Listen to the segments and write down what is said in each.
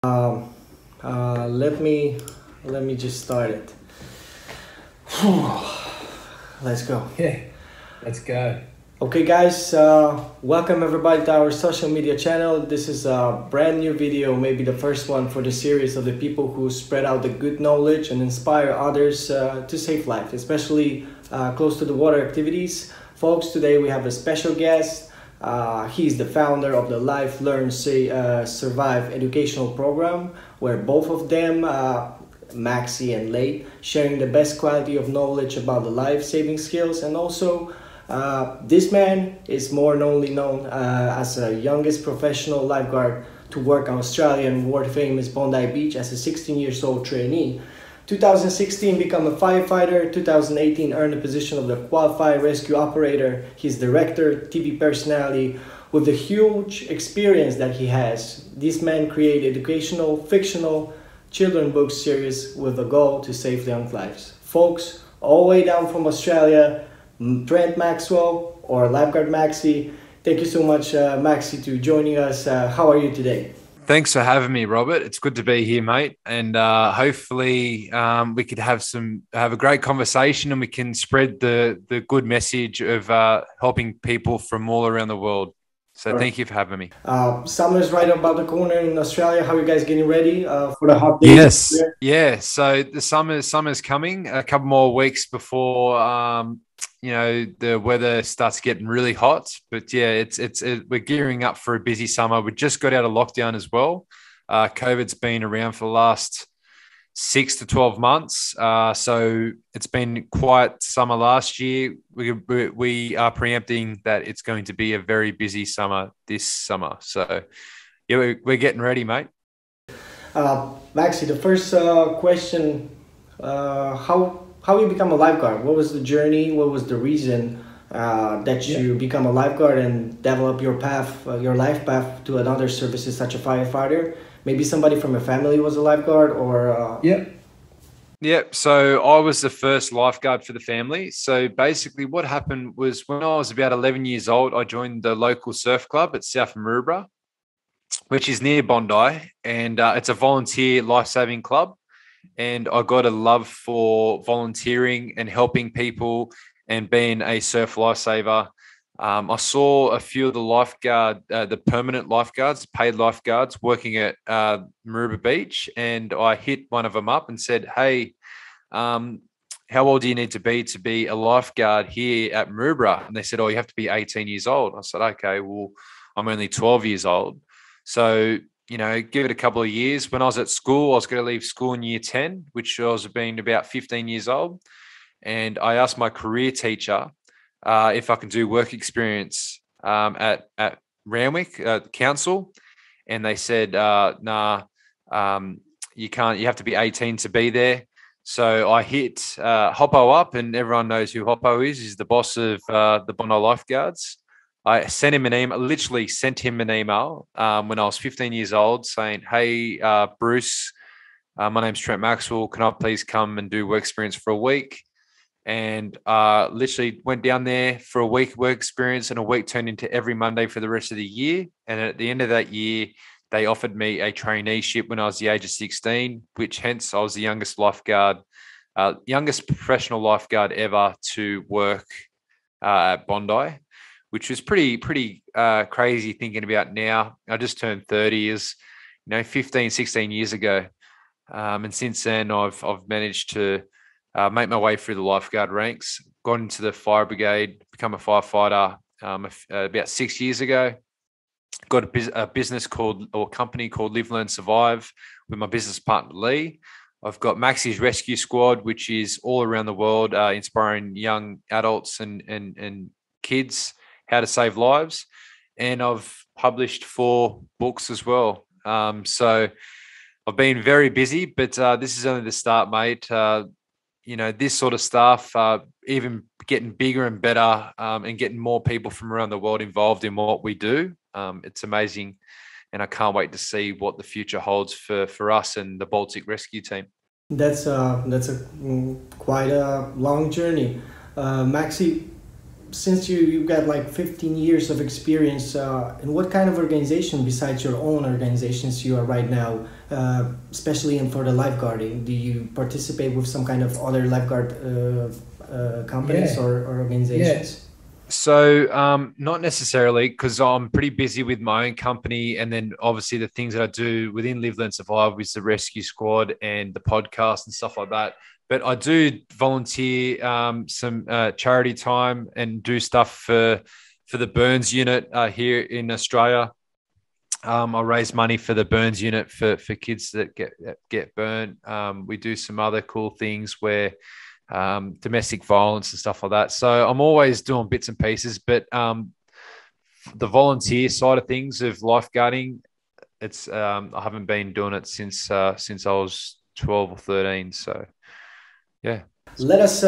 Let me just start it. Let's go. Yeah, let's go. Okay guys, welcome everybody to our social media channel. This is a brand new video, maybe the first one for the series of the people who spread out the good knowledge and inspire others to save life, especially close to the water activities. Folks, today we have a special guest. He's the founder of the Life, Learn, Survive educational program, where both of them, Maxi and Leigh, sharing the best quality of knowledge about the life-saving skills. And also, this man is more known as the youngest professional lifeguard to work on Australian world-famous Bondi Beach as a 16-year-old trainee. 2016 become a firefighter, 2018 earned the position of the qualified rescue operator. He's director, TV personality. With the huge experience that he has, this man created educational, fictional children book series with a goal to save young lives. Folks, all the way down from Australia, Trent Maxwell or Lifeguard Maxi. Thank you so much, Maxi, to joining us. How are you today? Thanks for having me, Robert. It's good to be here, mate. And hopefully we could have a great conversation and we can spread the good message of helping people from all around the world. So Thank you for having me. Summer's right about the corner in Australia. How are you guys getting ready for the hot days? Yes. Yeah. So the summer's coming. A couple more weeks before the weather starts getting really hot. But yeah, we're gearing up for a busy summer. We just got out of lockdown as well. COVID's been around for the last 6 to 12 months. So it's been quiet summer last year. We are preempting that it's going to be a very busy summer this summer. So yeah, we're getting ready, mate. Maxi, the first question, how you become a lifeguard? What was the journey? What was the reason that you become a lifeguard and develop your path, your life path to another services such a firefighter? Maybe somebody from your family was a lifeguard or... Yeah. So I was the first lifeguard for the family. So basically what happened was when I was about 11 years old, I joined the local surf club at South Maroubra, which is near Bondi. And it's a volunteer life-saving club. And I got a love for volunteering and helping people and being a surf lifesaver. I saw a few of the permanent lifeguards, paid lifeguards working at Maroubra Beach, and I hit one of them up and said, "Hey, how old do you need to be a lifeguard here at Maroubra?" And they said, "Oh, you have to be 18 years old." I said, "Okay, well, I'm only 12 years old." So, give it a couple of years. When I was at school, I was going to leave school in year 10, which I was being about 15 years old. And I asked my career teacher if I can do work experience at Randwick Council. And they said, nah, you can't. You have to be 18 to be there. So I hit Hoppo up, and everyone knows who Hoppo is. He's the boss of the Bondi Lifeguards. I sent him an email, literally sent him an email when I was 15 years old saying, "Hey, Bruce, my name's Trent Maxwell. Can I please come and do work experience for a week?" And literally went down there for a week work experience, and a week turned into every Monday for the rest of the year. And at the end of that year, they offered me a traineeship when I was the age of 16, which hence I was the youngest professional lifeguard ever to work at Bondi, which was pretty crazy thinking about now. I just turned 30 as 15, 16 years ago. And since then I've managed to make my way through the lifeguard ranks, got into the fire brigade, become a firefighter about 6 years ago. Got a company called Live, Learn, Survive with my business partner, Leigh. I've got Maxi Rescue Squad, which is all around the world, inspiring young adults and kids how to save lives. And I've published 4 books as well. So I've been very busy, but this is only the start, mate. This sort of stuff, even getting bigger and better and getting more people from around the world involved in what we do. It's amazing. And I can't wait to see what the future holds for us and the Baltic Rescue Team. That's quite a long journey. Maxi, since you got like 15 years of experience, in what kind of organization besides your own organizations you are right now, especially in for the lifeguarding? Do you participate with some kind of other lifeguard companies or organizations? So not necessarily, because I'm pretty busy with my own company, and then obviously the things that I do within Live, Learn, Survive with the Rescue Squad and the podcast and stuff like that. But I do volunteer some charity time and do stuff for the burns unit here in Australia. I raise money for the burns unit for kids that get burnt. We do some other cool things where domestic violence and stuff like that. So I'm always doing bits and pieces, but the volunteer side of things of lifeguarding, it's I haven't been doing it since I was 12 or 13. So yeah. Let us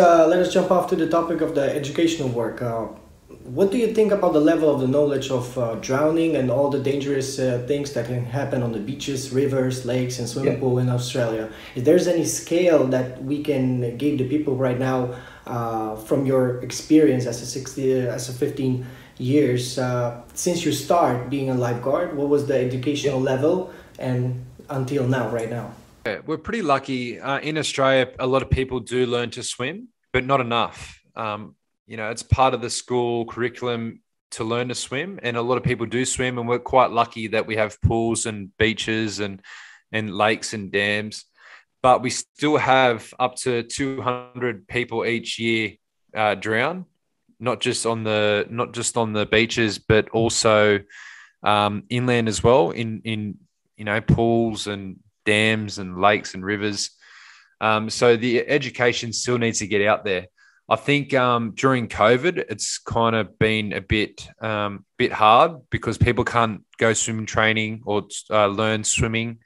jump off to the topic of the educational work. What do you think about the level of the knowledge of drowning and all the dangerous things that can happen on the beaches, rivers, lakes, and swimming pool in Australia? If there's any scale that we can give the people right now from your experience as a 15 years since you start being a lifeguard, what was the educational level and until now, right now? Yeah, we're pretty lucky in Australia. A lot of people do learn to swim, but not enough. It's part of the school curriculum to learn to swim, and a lot of people do swim, and we're quite lucky that we have pools and beaches and lakes and dams, but we still have up to 200 people each year drown, not just on the beaches, but also inland as well in pools and dams and lakes and rivers. So the education still needs to get out there. I think during COVID, it's kind of been a bit hard because people can't go swim training or learn swimming.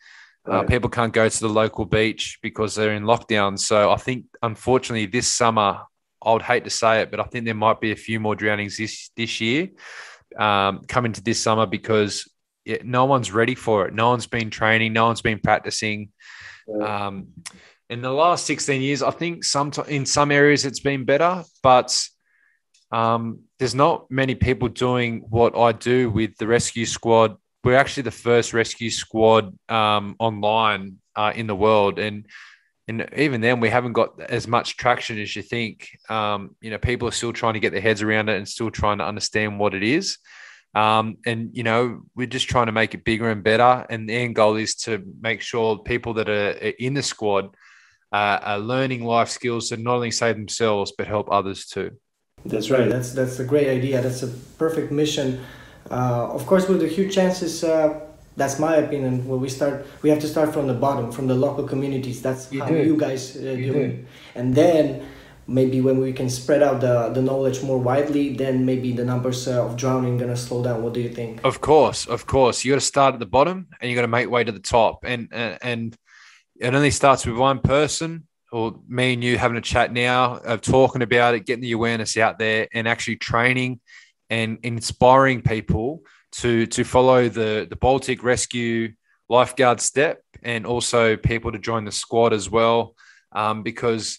Right. People can't go to the local beach because they're in lockdown. So I think, unfortunately, this summer, I would hate to say it, but I think there might be a few more drownings this year coming to this summer because no one's ready for it. No one's been training. No one's been practicing. Yeah. In the last 16 years, I think in some areas it's been better, but there's not many people doing what I do with the rescue squad. We're actually the first rescue squad online in the world. And even then, we haven't got as much traction as you think. People are still trying to get their heads around it and still trying to understand what it is. We're just trying to make it bigger and better. And the end goal is to make sure people that are in the squad are learning life skills to not only save themselves, but help others too. That's right. That's a great idea. That's a perfect mission. Of course, with the huge chances, that's my opinion. When we have to start from the bottom, from the local communities. That's how you guys do it. And then maybe when we can spread out the knowledge more widely, then maybe the numbers of drowning going to slow down. What do you think? Of course. You got to start at the bottom and you got to make way to the top. And it only starts with one person, or me and you having a chat now, of talking about it, getting the awareness out there, and actually training and inspiring people to follow the Baltic Rescue Lifeguard step, and also people to join the squad as well. Because,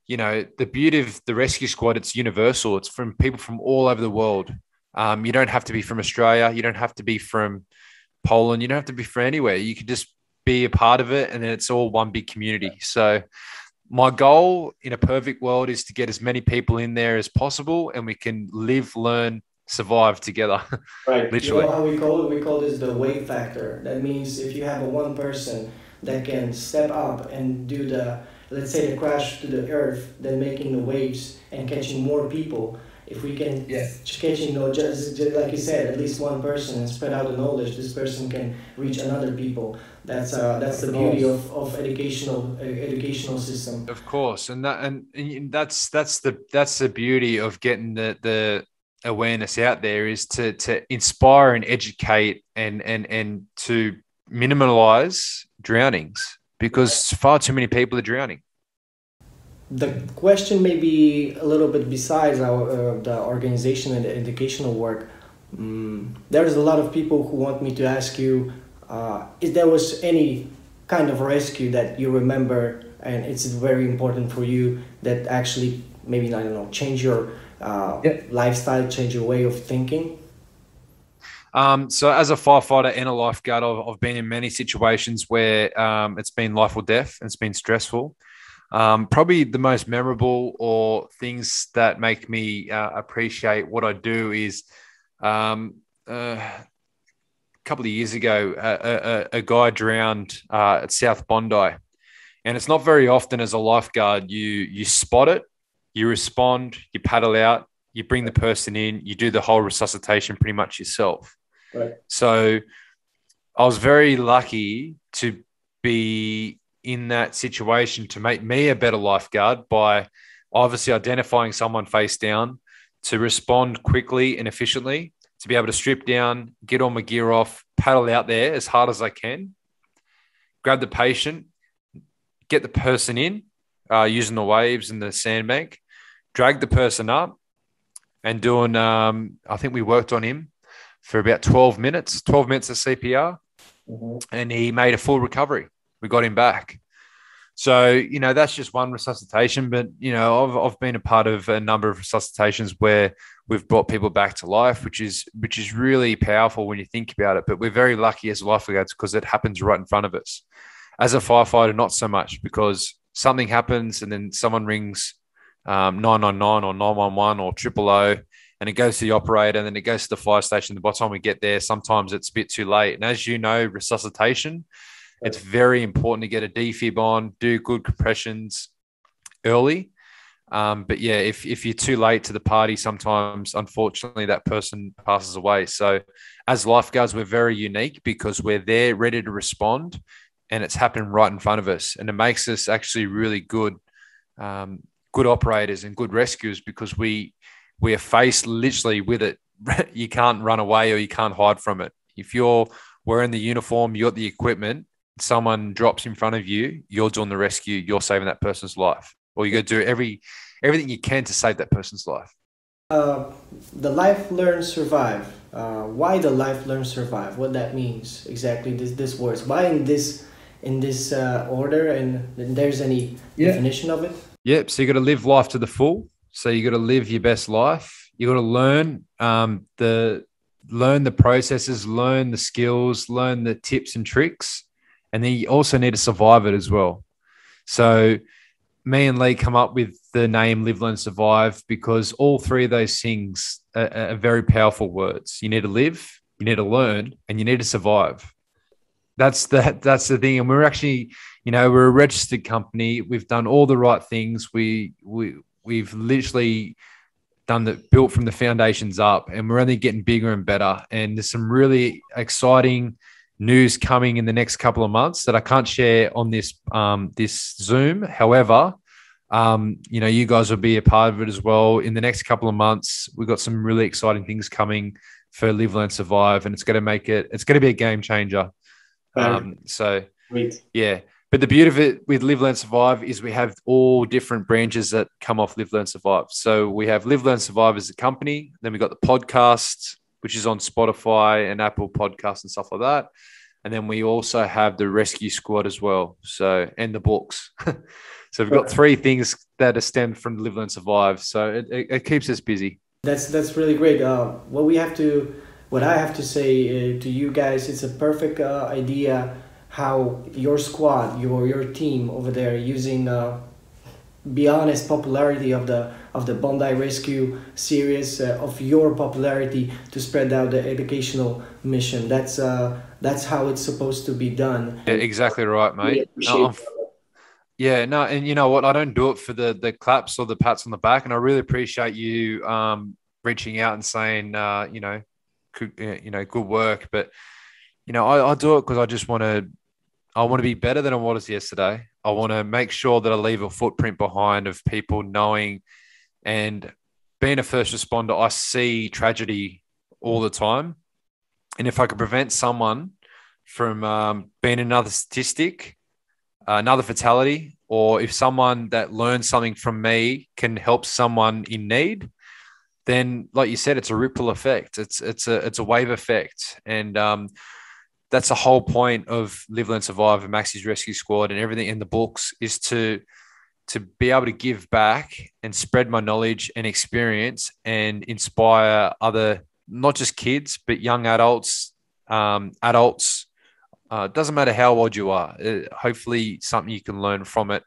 the beauty of the rescue squad, it's universal. It's from people from all over the world. You don't have to be from Australia. You don't have to be from Poland. You don't have to be from anywhere. You could just be a part of it, and then it's all one big community. So my goal in a perfect world is to get as many people in there as possible, and we can live, learn, survive together. Right. Literally. You know how we call it? We call this the wave factor. That means if you have one person that can step up and do let's say the crash to the earth, then making the waves and catching more people. If we can just like you said, at least one person, and spread out the knowledge, this person can reach another people. That's the beauty of educational system. Of course, and that's the beauty of getting the awareness out there, is to inspire and educate and to minimize drownings, because far too many people are drowning. The question may be a little bit besides the organization and the educational work. There's a lot of people who want me to ask you if there was any kind of rescue that you remember and it's very important for you, that actually maybe, I don't know, change your lifestyle, change your way of thinking? So as a firefighter and a lifeguard, I've been in many situations where it's been life or death and it's been stressful. Probably the most memorable or things that make me appreciate what I do is a couple of years ago, a guy drowned at South Bondi. And it's not very often as a lifeguard, you spot it, you respond, you paddle out, you bring the person in, you do the whole resuscitation pretty much yourself. Right. So I was very lucky to be in that situation to make me a better lifeguard by obviously identifying someone face down, to respond quickly and efficiently, to be able to strip down, get all my gear off, paddle out there as hard as I can, grab the patient, get the person in using the waves and the sandbank, drag the person up and doing, I think we worked on him for about 12 minutes of CPR, and he made a full recovery. We got him back. So, you know, that's just one resuscitation, but, you know, I've been a part of a number of resuscitations where we've brought people back to life, which is really powerful when you think about it. But we're very lucky as lifeguards because it happens right in front of us. As a firefighter, not so much, because something happens and then someone rings 999 or 911 or 000, and it goes to the operator and then it goes to the fire station. By the time we get there, sometimes it's a bit too late. And as you know, resuscitation, it's very important to get a defib on, do good compressions early. But yeah, if you're too late to the party, sometimes, unfortunately, that person passes away. So as lifeguards, we're very unique because we're there ready to respond and it's happening right in front of us. And it makes us actually really good operators and good rescuers because we are faced literally with it. You can't run away or you can't hide from it. If you're wearing the uniform, you got the equipment, someone drops in front of you, you're doing the rescue, you're saving that person's life. Or you got to do everything you can to save that person's life. The life, learn, survive. Why the life, learn, survive? What that means exactly? This words. Why in this order? And there's any definition of it? Yep. So you got to live life to the full. So you got to live your best life. You got to learn the processes, learn the skills, learn the tips and tricks, and then you also need to survive it as well. So me and Leigh come up with the name Live, Learn, Survive because all three of those things are very powerful words. You need to live, you need to learn, and you need to survive. That's the thing. And we're actually, you know, we're a registered company. We've done all the right things. We've literally built from the foundations up, and we're only getting bigger and better. And there's some really exciting news coming in the next couple of months that I can't share on this Zoom. However, you know, you guys will be a part of it as well. In the next couple of months, we've got some really exciting things coming for Live, Learn, Survive, and it's going to be a game changer. So great. Yeah. But the beauty of it with Live, Learn, Survive is we have all different branches that come off Live, Learn, Survive. So we have Live, Learn, Survive as a company. Then we got the podcast, which is on Spotify and Apple Podcasts and stuff like that. And then we also have the Rescue Squad as well. So, and the books. So we've got three things that are stemmed from Live, Learn, Survive. So it keeps us busy. That's really great. What I have to say to you guys, it's a perfect idea how your squad, your team over there using be honest popularity of the Bondi Rescue series, of your popularity to spread out the educational mission. That's how it's supposed to be done. Yeah, exactly right, mate. And you know what? I don't do it for the claps or the pats on the back, and I really appreciate you reaching out and saying good work. But you know, I do it because I just want to be better than I was yesterday. I want to make sure that I leave a footprint behind of people knowing, and being a first responder, I see tragedy all the time. And if I could prevent someone from being another statistic, another fatality, or if someone that learns something from me can help someone in need, then like you said, it's a ripple effect. It's a wave effect. And that's the whole point of Live, Learn, Survive and Maxi's Rescue Squad and everything in the books, is to to be able to give back and spread my knowledge and experience and inspire other, not just kids, but young adults, doesn't matter how old you are. Hopefully something you can learn from it,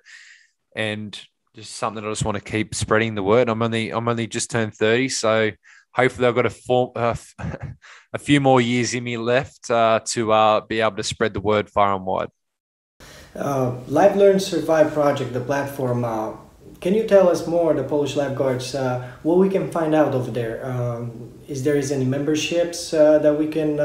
and just something I just want to keep spreading the word. I'm only just turned 30, so hopefully I've got a few more years in me left to be able to spread the word far and wide. Live Learn Survive project, the platform. Can you tell us more, the Polish Lifeguards, what we can find out over there? Is there any memberships that we can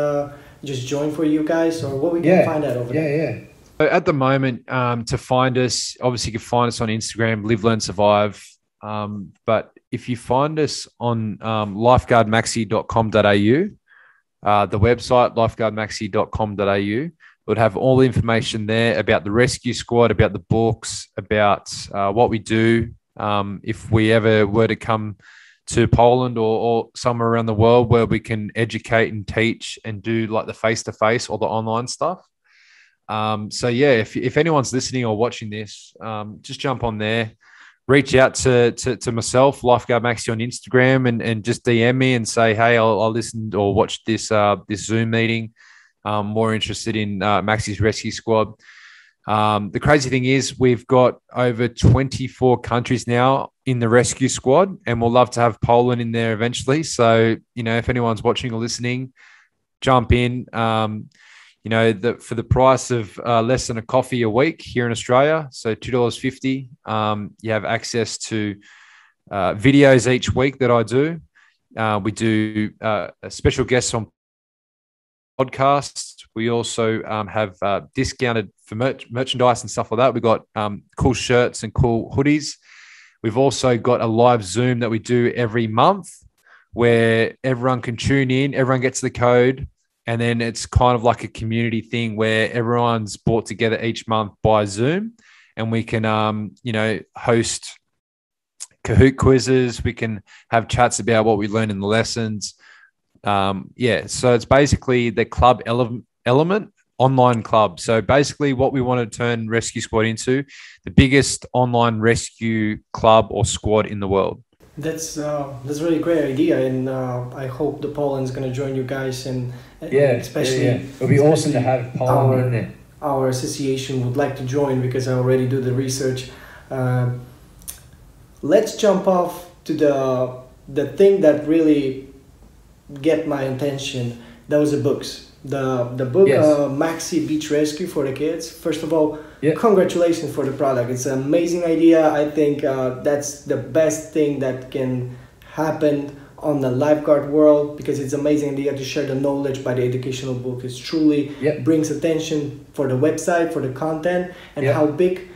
just join for you guys, or what we can find out over there? So at the moment, to find us, obviously you can find us on Instagram, Live, Learn, Survive. But if you find us on lifeguardmaxi.com.au, the website, lifeguardmaxi.com.au, it would have all the information there about the rescue squad, about the books, about what we do. If we ever were to come to Poland or somewhere around the world where we can educate and teach and do like the face-to-face or the online stuff. So yeah, if anyone's listening or watching this, just jump on there, reach out to myself, Lifeguard Maxi on Instagram, and just DM me and say, hey, I'll listen or watch this Zoom meeting. I'm more interested in Maxi's Rescue Squad. The crazy thing is we've got over 24 countries now in the rescue squad, and we'll love to have Poland in there eventually. So, if anyone's watching or listening, jump in. For the price of less than a coffee a week here in Australia, so $2.50, you have access to videos each week that I do. We do special guests on podcasts. We also have discounted for merchandise and stuff like that. We've got cool shirts and cool hoodies. We've also got a live Zoom that we do every month where everyone can tune in, everyone gets the code, and then it's kind of like a community thing where everyone's brought together each month by Zoom, and we can, host Kahoot quizzes. We can have chats about what we learn in the lessons. So it's basically the club element, online club. So basically what we want to turn Rescue Squad into, the biggest online rescue club or squad in the world. That's a really great idea, and I hope the Poland's going to join you guys, and especially it'll be awesome to have Poland in there. Our association would like to join because I already do the research. Let's jump off to the thing that really get my attention. That was the books. The book, Maxi Beach Rescue for the kids. First of all, congratulations for the product. It's an amazing idea. I think that's the best thing that can happen on the lifeguard world, because it's amazing idea to share the knowledge by the educational book. It truly brings attention for the website, for the content, and how big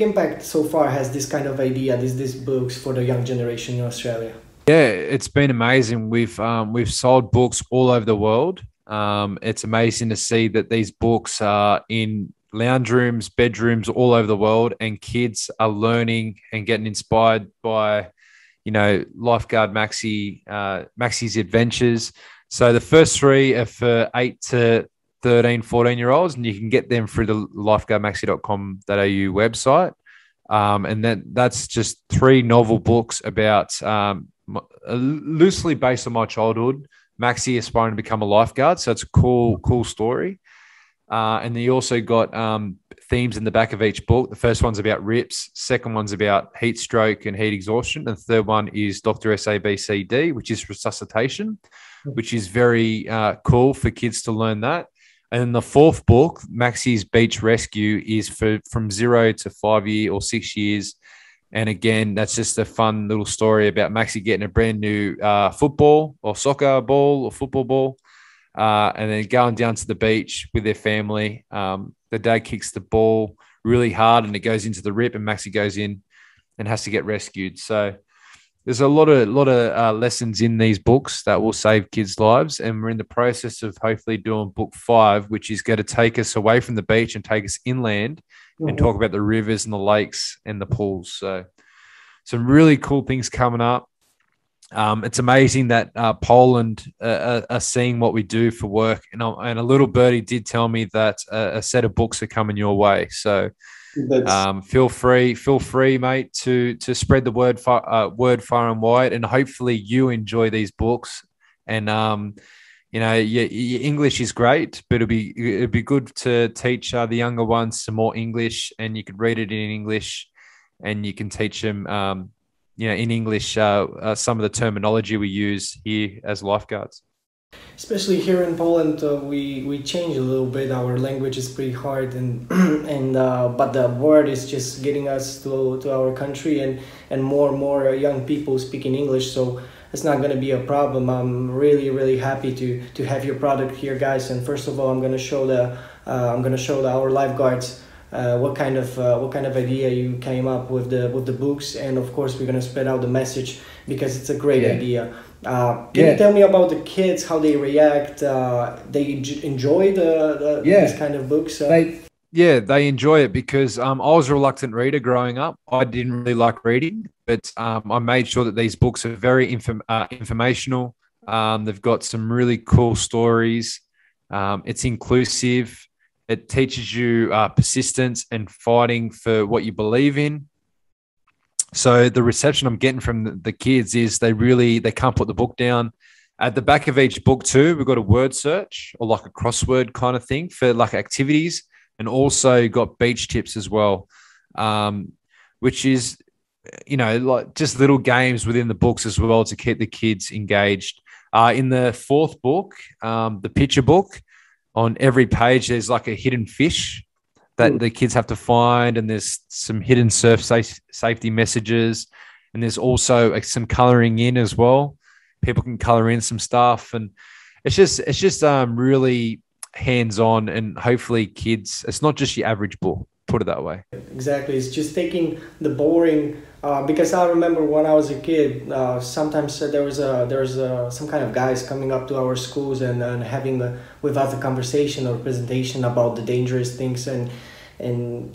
impact so far has this kind of idea, these books for the young generation in Australia. Yeah, it's been amazing. We've sold books all over the world. It's amazing to see that these books are in lounge rooms, bedrooms all over the world, and kids are learning and getting inspired by, Lifeguard Maxi, Maxi's adventures. So the first three are for 8 to 13, 14-year-olds, and you can get them through the lifeguardmaxi.com.au website. And then that's just 3 novel books about loosely based on my childhood, Maxi aspiring to become a lifeguard. So it's a cool story. And then you also got themes in the back of each book. The first one's about rips. Second one's about heat stroke and heat exhaustion. And the third one is Dr. SABCD, which is resuscitation, which is very cool for kids to learn that. And then the fourth book, Maxi's Beach Rescue, is from 0 to 5 years or 6 years. And again, that's just a fun little story about Maxi getting a brand new football or soccer ball or football ball, and then going down to the beach with their family. The dad kicks the ball really hard and it goes into the rip, and Maxi goes in and has to get rescued. So there's a lot of lessons in these books that will save kids' lives, and we're in the process of hopefully doing book 5, which is going to take us away from the beach and take us inland and talk about the rivers and the lakes and the pools. So some really cool things coming up. It's amazing that Poland are seeing what we do for work, and a little birdie did tell me that a set of books are coming your way. So That's Feel free, mate, to spread the word far and wide, and hopefully you enjoy these books. And you know, your English is great, but it'd be good to teach the younger ones some more English, and you could read it in English, and you can teach them, you know, in English some of the terminology we use here as lifeguards. especially here in Poland, we change a little bit. Our language is pretty hard, and and but the word is just getting us to our country, and more young people speaking English. So it's not going to be a problem. I'm really happy to have your product here, guys. And first of all, I'm going to show our lifeguards what kind of idea you came up with the books, and of course we're going to spread out the message because it's a great idea. Can you tell me about the kids, how they react? They enjoy this kind of books? They enjoy it because I was a reluctant reader growing up. I didn't really like reading, but I made sure that these books are very informational. They've got some really cool stories. It's inclusive. It teaches you persistence and fighting for what you believe in. So the reception I'm getting from the kids is they can't put the book down. At the back of each book too, we've got a word search or like a crossword kind of thing for like activities, and also got beach tips as well, which is, you know, like just little games within the books as well to keep the kids engaged. In the fourth book, the picture book, on every page there's like a hidden fish that the kids have to find, and there's some hidden surf safety messages, and there's also some coloring in as well. People can color in some stuff, and it's just really hands-on, and hopefully kids, it's not just your average book, put it that way. Exactly, it's just taking the boring, because I remember when I was a kid, sometimes there was some kind of guys coming up to our schools and having with us a conversation or presentation about the dangerous things, and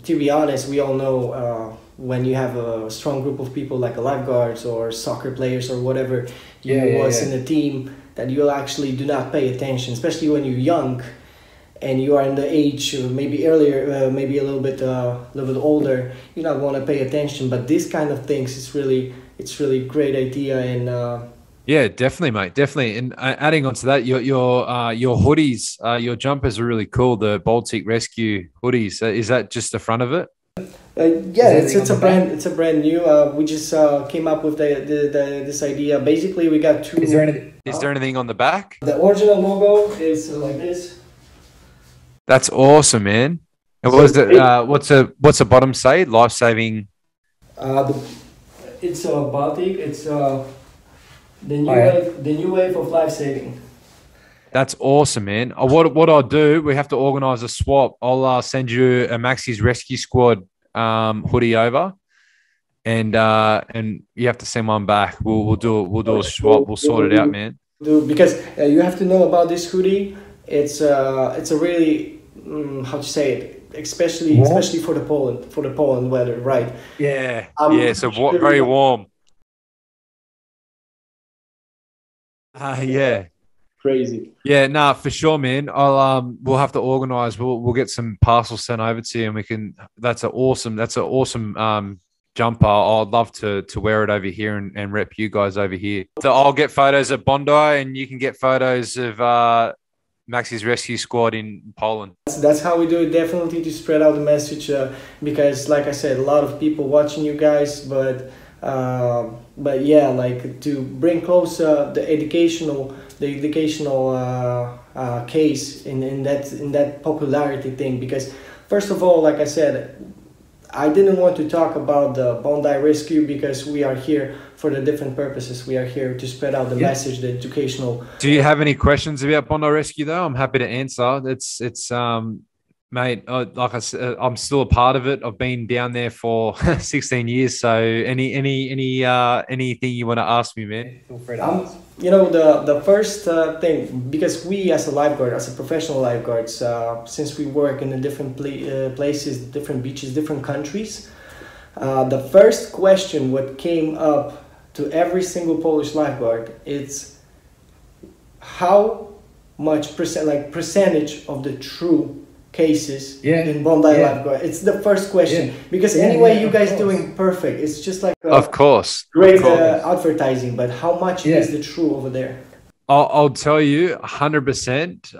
to be honest, we all know when you have a strong group of people like a lifeguards or soccer players or whatever in a team, that you'll actually do not pay attention, especially when you're young and you are in the age, maybe earlier, maybe a little bit older, you don't want to pay attention. But this kind of things, it's really great idea. And yeah, definitely, mate, definitely. And adding on to that, your hoodies, your jumpers are really cool. The Bondi Rescue hoodies, is that just the front of it? It's a brand new. We just came up with this idea. Basically, we got two. Is there anything on the back? The original logo is like this. That's awesome, man. And what's the bottom say? Life saving. It's a batik. It's the new wave of life saving. That's awesome, man. What I'll do, we have to organize a swap. I'll send you a Maxi Rescue Squad hoodie over, and you have to send one back. We'll do a swap. We'll sort it out, man. Because you have to know about this hoodie. It's a really how to say it, especially for the Poland weather, right? Yeah, So very warm. Yeah. Crazy. Yeah, nah, for sure, man. We'll have to organize. We'll get some parcels sent over to you, and we can. That's an awesome jumper. I'd love to wear it over here and rep you guys over here. So I'll get photos of Bondi, and you can get photos of Maxi's Rescue Squad in Poland. That's how we do it. Definitely to spread out the message, because, like I said, a lot of people watching you guys, but yeah, like to bring close the educational case in that popularity thing. Because first of all, like I said, I didn't want to talk about the Bondi Rescue because we are here for the different purposes. We are here to spread out the message, the educational. Do you have any questions about Bondi Rescue though? I'm happy to answer. It's mate, like I said, I'm still a part of it. I've been down there for 16 years. So anything you want to ask me, man? Feel free to ask. You know, the first thing, because we as a lifeguard, as a professional lifeguards, since we work in the different places, different beaches, different countries, the first question what came up to every single Polish lifeguard is how much percentage of the true cases Yeah, in Bondi yeah. Lifeguard? It's the first question Yeah. because Yeah, anyway, yeah, you of guys course. doing perfect. It's just like Of course. great Of course. advertising, but how much Yeah. is the true over there? I'll tell you 100%,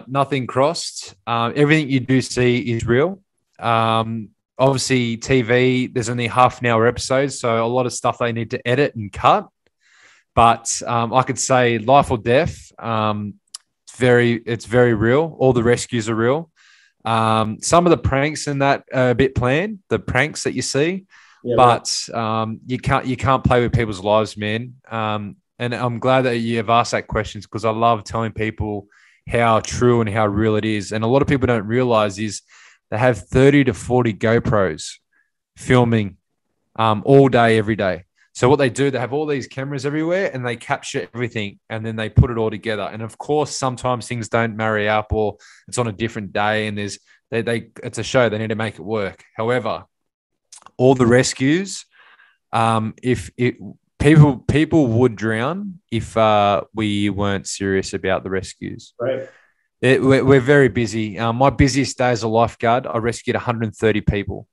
nothing crossed. Everything you do see is real. Obviously, TV, there's only half an hour episodes, so a lot of stuff they need to edit and cut. But I could say life or death, it's very real. All the rescues are real. Some of the pranks in that are a bit planned, the pranks that you see, Yeah, but you can't play with people's lives, man. And I'm glad that you have asked that question because I love telling people how true and how real it is. And a lot of people don't realize is they have 30 to 40 GoPros filming all day, every day. So what they do, they have all these cameras everywhere and they capture everything and then they put it all together. And of course, sometimes things don't marry up or it's on a different day and it's a show. They need to make it work. However, all the rescues, people would drown if we weren't serious about the rescues. right. We're very busy. My busiest day as a lifeguard, I rescued 130 people.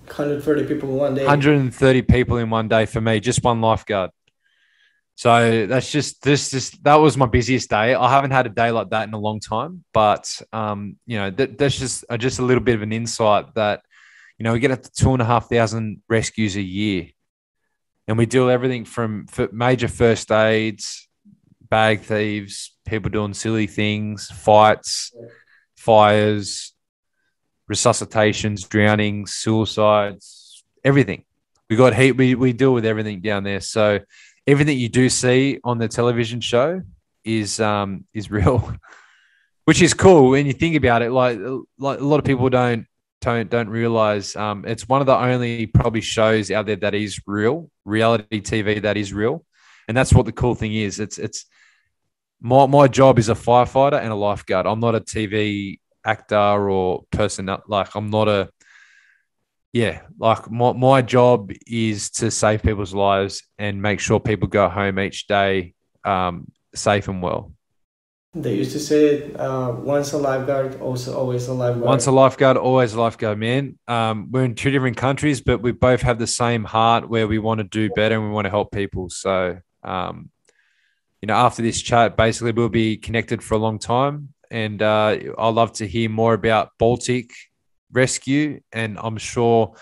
130 people in one day. 130 people in one day for me, just one lifeguard. So that's just that was my busiest day. I haven't had a day like that in a long time, but that's just a little bit of an insight that we get up to 2,500 rescues a year, and we do everything from major first aids, bag thieves, people doing silly things, fights, fires, resuscitations, drownings, suicides, everything. We deal with everything down there. So everything you do see on the television show is real, which is cool when you think about it. Like a lot of people don't realize it's one of the only probably shows out there that is real, reality TV that is real, and that's what the cool thing is. It's my job is a firefighter and a lifeguard. I'm not a TV actor or person. Like I'm not a my job is to save people's lives and make sure people go home each day safe and well. They used to say it, once a lifeguard, also always a lifeguard. Once a lifeguard, always a lifeguard, man. We're in two different countries, but we both have the same heart where we want to do better and we want to help people. So, after this chat, basically we'll be connected for a long time. And I'd love to hear more about Baltic Rescue. And I'm sure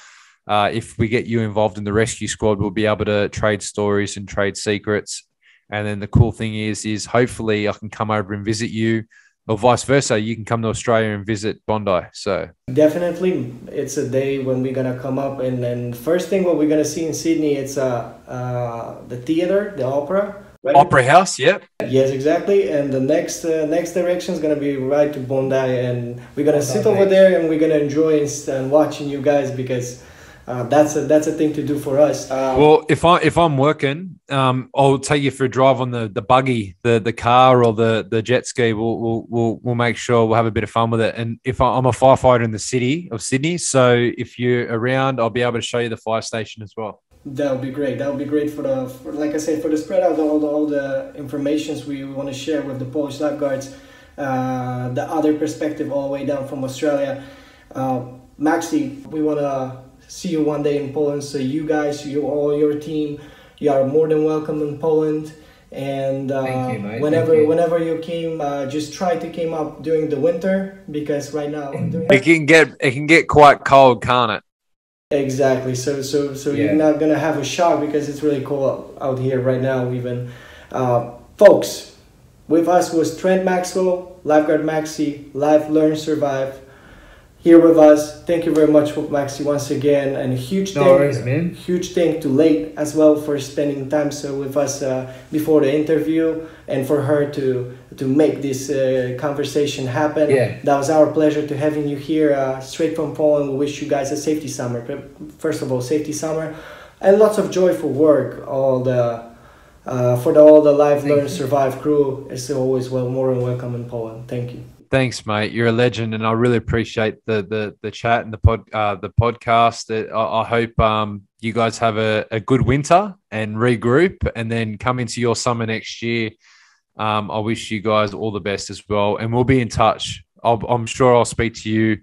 if we get you involved in the rescue squad, we'll be able to trade stories and trade secrets. And then the cool thing is hopefully I can come over and visit you, or vice versa. You can come to Australia and visit Bondi. So definitely, it's a day when we're gonna come up, and then first thing what we're gonna see in Sydney, it's the theater, the opera. Right? Opera House, yep. Yes, exactly. And the next direction is gonna be right to Bondi, and we're gonna sit over there and we're gonna enjoy and watching you guys because. That's a thing to do for us. Well, if I'm working, I'll take you for a drive on the buggy, the car, or the jet ski. We'll make sure we'll have a bit of fun with it. And if I'm a firefighter in the city of Sydney, so if you're around, I'll be able to show you the fire station as well. That would be great. That would be great for like I said, for the spread out all the informations we want to share with the Polish lifeguards, the other perspective all the way down from Australia. Maxi, we want to see you one day in Poland. So you guys, all your team, you are more than welcome in Poland. And Thank you, mate. whenever you came, just try to come up during the winter because right now it can get quite cold, can't it? Exactly. So Yeah. You're not gonna have a shock because it's really cold out here right now. Even folks, with us was Trent Maxwell, Lifeguard Maxi, Live, Learn, Survive. Here with us. Thank you very much, Maxi, once again, and a huge thank to Leigh as well for spending time with us before the interview and for her to make this conversation happen. Yeah. That was our pleasure to having you here straight from Poland. We wish you guys a safety summer. First of all, safety summer and lots of joyful work. All the Live, Learn, Survive crew is always more than welcome in Poland. Thank you. Thanks, mate. You're a legend, and I really appreciate the chat and the podcast. I hope you guys have a good winter and regroup, and then come into your summer next year. I wish you guys all the best as well, and we'll be in touch. I'm sure I'll speak to you,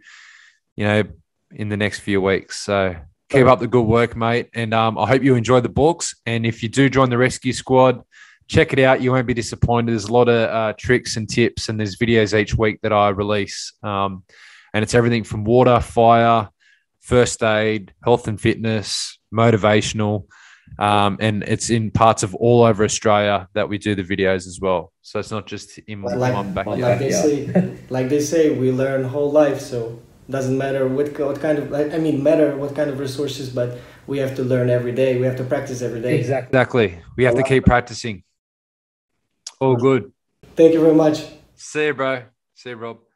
in the next few weeks. So keep up the good work, mate. And I hope you enjoy the books. And if you do join the rescue squad, check it out. You won't be disappointed. There's a lot of tricks and tips, and there's videos each week that I release. And it's everything from water, fire, first aid, health and fitness, motivational. And it's in parts of all over Australia that we do the videos as well. So it's not just in my backyard. Like they say, we learn whole life. So it doesn't matter what kind of resources, but we have to learn every day. We have to practice every day. Exactly. We have to keep practicing. All good. Thank you very much. See you, bro. See you, Rob.